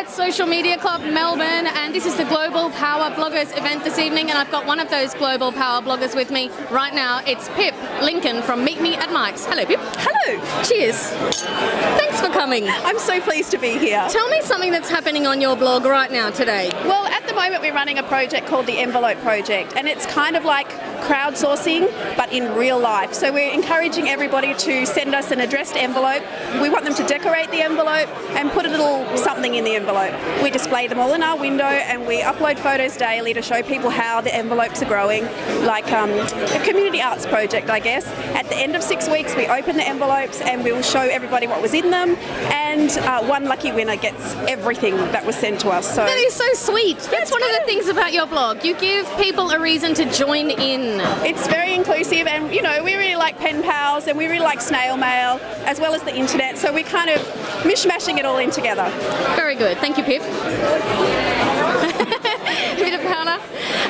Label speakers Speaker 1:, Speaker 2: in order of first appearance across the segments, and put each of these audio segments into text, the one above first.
Speaker 1: at Social Media Club Melbourne, and this is the Global Power Bloggers event this evening, and I've got one of those Global Power Bloggers with me right now. It's Pip Lincoln from Meet Me at Mike's. Hello, Pip.
Speaker 2: Hello.
Speaker 1: Cheers. Thanks for coming.
Speaker 2: I'm so pleased to be here.
Speaker 1: Tell me something that's happening on your blog right now today.
Speaker 2: Well, at the moment we're running a project called the Envelope Project, and it's kind of like crowdsourcing but in real life. So we're encouraging everybody to send us an addressed envelope. We want them to decorate the envelope and put a little something in the envelope. We display them all in our window and we upload photos daily to show people how the envelopes are growing, like a community arts project, I guess. At the end of 6 weeks we open the envelopes and we will show everybody what was in them, and one lucky winner gets everything that was sent to us. So
Speaker 1: that is so sweet. That's one of the things about your blog. You give people a reason to join in.
Speaker 2: It's very inclusive, and you know, we really like pen pals and we really like snail mail as well as the internet, so we're kind of mishmashing it all in together.
Speaker 1: Very good. Thank you, Pip. Bit of powder.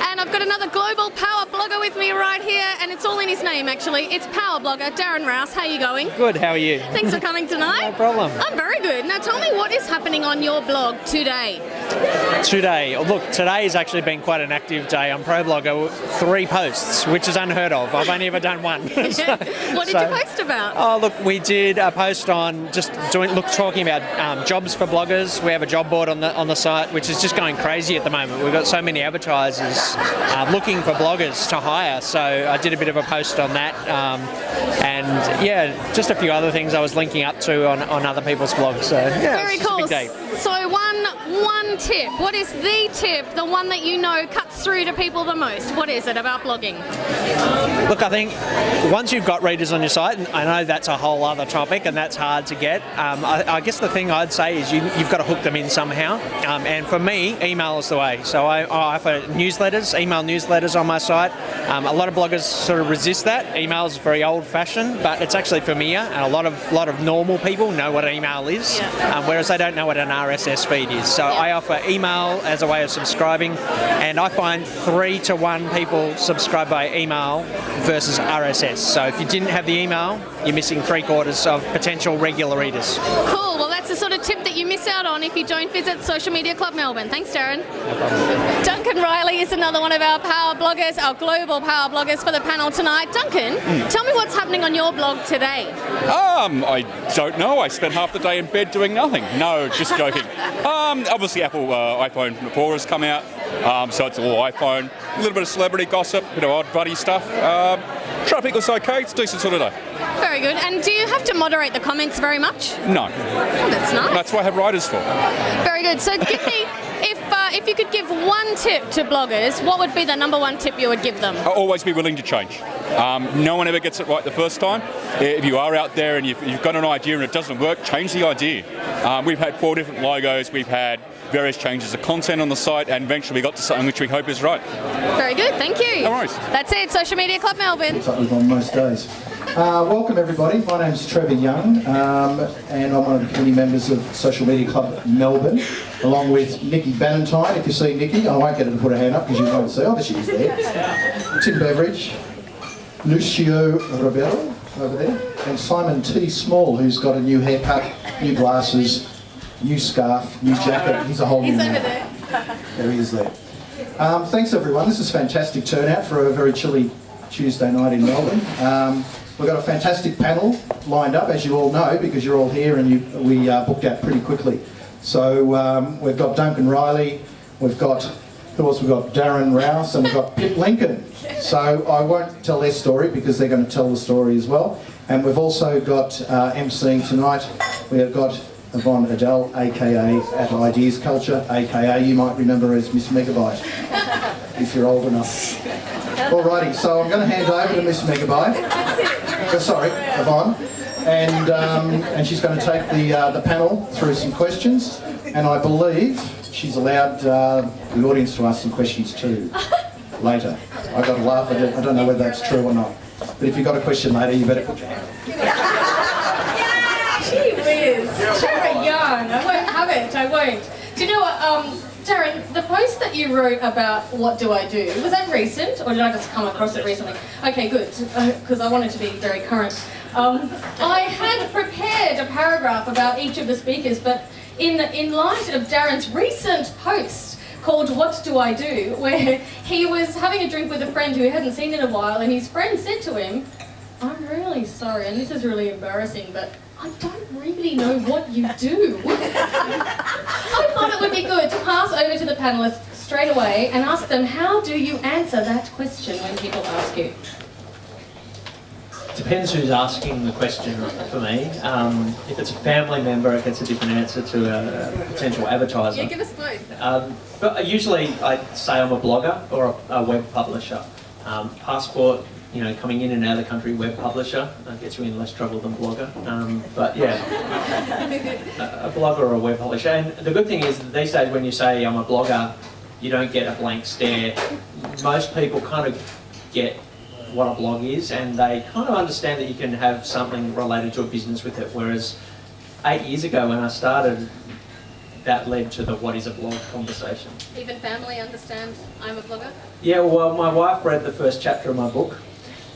Speaker 1: And I've got another Global Power Blogger with me right here, and it's all in his name actually. It's Power Blogger Darren Rouse. How are you going?
Speaker 3: Good, how are you?
Speaker 1: Thanks for coming tonight.
Speaker 3: No problem.
Speaker 1: I'm very good. Now tell me what is happening on your blog today.
Speaker 3: Today's actually been quite an active day on ProBlogger. 3 posts, which is unheard of. I've only ever done one.
Speaker 1: What did you post about?
Speaker 3: Oh, look, we did a post on talking about jobs for bloggers. We have a job board on the site, which is just going crazy at the moment. We've got so many advertisers looking for bloggers to hire, so I did a bit of a post on that, and yeah, just a few other things I was linking up to on other people's blogs. So yeah,
Speaker 1: very
Speaker 3: it's
Speaker 1: cool.
Speaker 3: Just a big day.
Speaker 1: So one tip. What is the tip? The one that you know cuts through to people the most. What is it about blogging?
Speaker 3: Look, I think once you've got readers on your site, and I know that's a whole other topic and that's hard to get, I guess the thing I'd say is you've got to hook them in somehow, and for me, email is the way. So I offer newsletters, email newsletters on my site. A lot of bloggers sort of resist that. Email is very old-fashioned, but it's actually familiar, and a lot of normal people know what email is, whereas they don't know what an RSS feed is. So I offer email as a way of subscribing, and I find 3 to 1 people subscribe by email versus RSS. So if you didn't have the email, you're missing 3/4 of potential regular readers.
Speaker 1: Cool. Well, that's the sort of tip that you miss out on if you don't visit Social Media Club Melbourne. Thanks, Darren.
Speaker 3: No problem.
Speaker 1: Duncan Riley is another one of our power bloggers, our global power bloggers for the panel tonight. Duncan, tell me what's happening on your blog today.
Speaker 4: I don't know. I spent half the day in bed doing nothing. No, just joking. Obviously, Apple iPhone 4 has come out, so it's all iPhone. A little bit of celebrity gossip, a bit of odd buddy stuff. Traffic was okay. It's a decent sort of day.
Speaker 1: Very good. And do you have to moderate the comments very much?
Speaker 4: No.
Speaker 1: Oh, that's nice.
Speaker 4: That's what I have writers for.
Speaker 1: Very good. So give me, if you could give one tip to bloggers, what would be the number 1 tip you would give them?
Speaker 4: I'll always be willing to change. No one ever gets it right the first time. If you are out there and you've got an idea and it doesn't work, change the idea. We've had 4 different logos, we've had various changes of content on the site, and eventually we got to something which we hope is right.
Speaker 1: Very good, thank you.
Speaker 4: No worries.
Speaker 1: That's it, Social Media Club Melbourne.
Speaker 5: It's like on most days. Welcome everybody, my name's Trevor Young, and I'm one of the committee members of Social Media Club Melbourne, along with Nikki Bannatyne. If you see Nikki, I won't get her to put her hand up because you won't see. Oh, there she is there. Tim Beveridge, Lucio Roberto over there, and Simon T. Small, who's got a new haircut, new glasses, new scarf, new jacket. He's a whole new man. There he is there. Thanks everyone, this is a fantastic turnout for a very chilly Tuesday night in Melbourne. We've got a fantastic panel lined up, as you all know, because you're all here and we booked out pretty quickly. So we've got Duncan Riley, we've got, who else? We've got Darren Rouse, and we've got Pip Lincoln. So I won't tell their story because they're going to tell the story as well. And we've also got emceeing tonight, we have got Yvonne Adele, aka at Ideas Culture, aka you might remember as Miss Megabyte, if you're old enough. Alrighty, so I'm going to hand over to Miss Megabyte. Sorry, Yvonne, and she's going to take the panel through some questions, and I believe she's allowed the audience to ask some questions too later. I got to laugh at it. I don't know whether that's true or not, but if you've got a question later, you better put your hand up.
Speaker 1: Gee whiz, Trevor Young. I won't have it, I won't. Do you know what, Darren, the post that you wrote about what do I do, was that recent, or did I just come across it recently? Okay, good, because I wanted to be very current. I had prepared a paragraph about each of the speakers, but in light of Darren's recent post called What Do I Do?, where he was having a drink with a friend who he hadn't seen in a while, and his friend said to him, "I'm really sorry, and this is really embarrassing, but I don't really know what you do." I thought it would be good to pass over to the panellists straight away and ask them, how do you answer that question when people ask you?
Speaker 3: Depends who's asking the question for me. If it's a family member, it gets a different answer to a potential advertiser.
Speaker 1: Yeah, give us both.
Speaker 3: But usually I say I'm a blogger or a web publisher. Passport, coming in and out of the country, web publisher, gets you in less trouble than blogger. But yeah, a blogger or a web publisher. And the good thing is that these days when you say I'm a blogger, you don't get a blank stare. Most people kind of get what a blog is, and they kind of understand that you can have something related to a business with it, whereas 8 years ago when I started, that led to the what is a blog conversation.
Speaker 1: Even family understand I'm a blogger?
Speaker 3: Yeah, well, my wife read the first chapter of my book,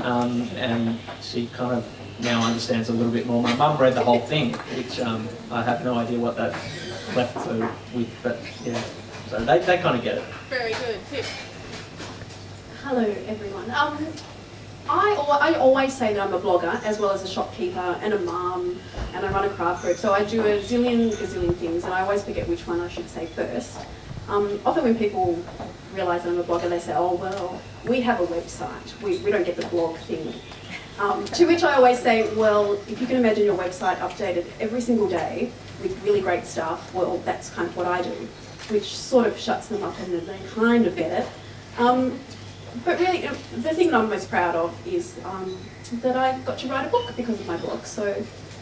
Speaker 3: and she kind of now understands a little bit more. My mum read the whole thing, which I have no idea what that left her with, but yeah, so they kind of get it.
Speaker 1: Very good. Pip.
Speaker 2: Hello everyone. I always say that I'm a blogger as well as a shopkeeper and a mum, and I run a craft group, so I do a gazillion things, and I always forget which one I should say first. Often when people realise that I'm a blogger, they say, "Oh well, we have a website, we don't get the blog thing." To which I always say, well, if you can imagine your website updated every single day with really great stuff, well, that's kind of what I do, which sort of shuts them up and then they kind of get it. But really, the thing that I'm most proud of is that I got to write a book because of my blog. So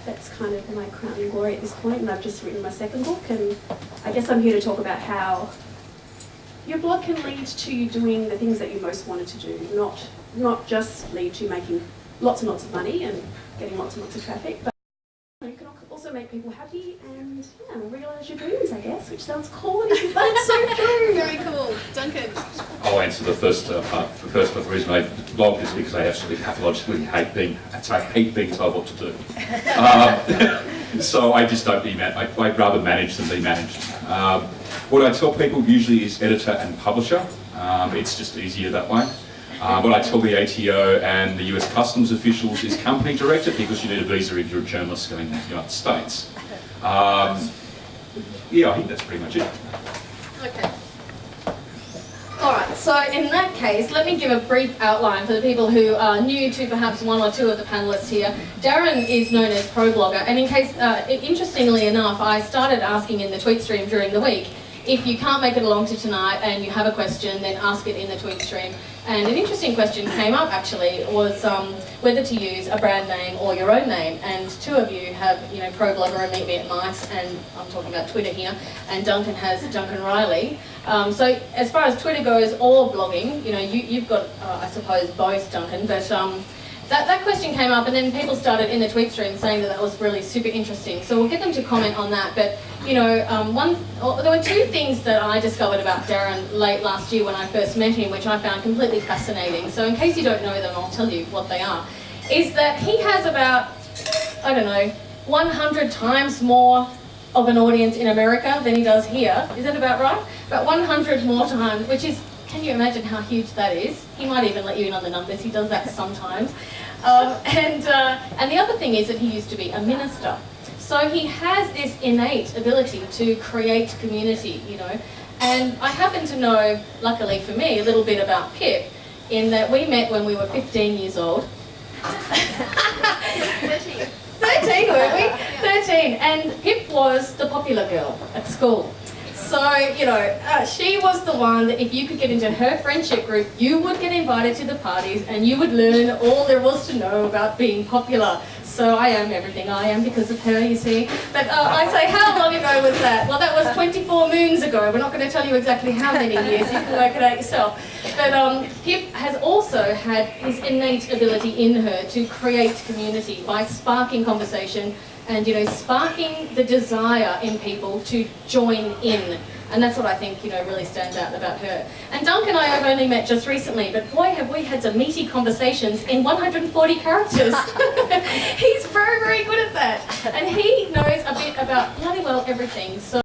Speaker 2: that's kind of my crowning glory at this point, and I've just written my second book, and I guess I'm here to talk about how your blog can lead to you doing the things that you most wanted to do, not just lead to making lots and lots of money and getting lots and lots of traffic, but you can also make people happy and realise your dreams, I guess, which sounds corny, but it's so true.
Speaker 1: Very cool. Duncan.
Speaker 4: I'll answer the first part. The first part, the reason I blogged is because I absolutely pathologically hate being told what to do. So I just don't I'd rather manage than be managed. What I tell people usually is editor and publisher. It's just easier that way. What I tell the ATO and the US Customs officials is company director, because you need a visa if you're a journalist going to the United States. Yeah, I think that's pretty much it.
Speaker 1: Okay. Alright, so in that case, let me give a brief outline for the people who are new to perhaps one or two of the panellists here. Darren is known as Pro Blogger, and in case, interestingly enough, I started asking in the tweet stream during the week, if you can't make it along to tonight and you have a question, then ask it in the tweet stream. And an interesting question came up actually, was whether to use a brand name or your own name. And two of you have, Pro Blogger and Meet Me at Nice, and I'm talking about Twitter here, and Duncan has Duncan Riley. So as far as Twitter goes or blogging, you've got, I suppose, both, Duncan, but that question came up, and then people started in the tweet stream saying that was really super interesting. So we'll get them to comment on that. But there were two things that I discovered about Darren late last year when I first met him, which I found completely fascinating. So in case you don't know them, I'll tell you what they are. Is that he has about, 100 times more of an audience in America than he does here. Is that about right? About 100 more times, which is, can you imagine how huge that is? He might even let you in on the numbers. He does that sometimes. And the other thing is that he used to be a minister. So he has this innate ability to create community, And I happen to know, luckily for me, a little bit about Pip, in that we met when we were 15 years old. 13. 13, weren't we? 13. And Pip was the popular girl at school. So, she was the one that if you could get into her friendship group, you would get invited to the parties and you would learn all there was to know about being popular. So I am everything I am because of her, you see. But I say, how long ago was that? Well, that was 24 moons ago. We're not going to tell you exactly how many years. You can work it out yourself. But Pip has also had his innate ability in her to create community by sparking conversation, and, you know, sparking the desire in people to join in. And that's what I think, you know, really stands out about her. And Duncan and I have only met just recently, but boy, have we had some meaty conversations in 140 characters. He's very, very good at that. And he knows a bit about bloody well everything. So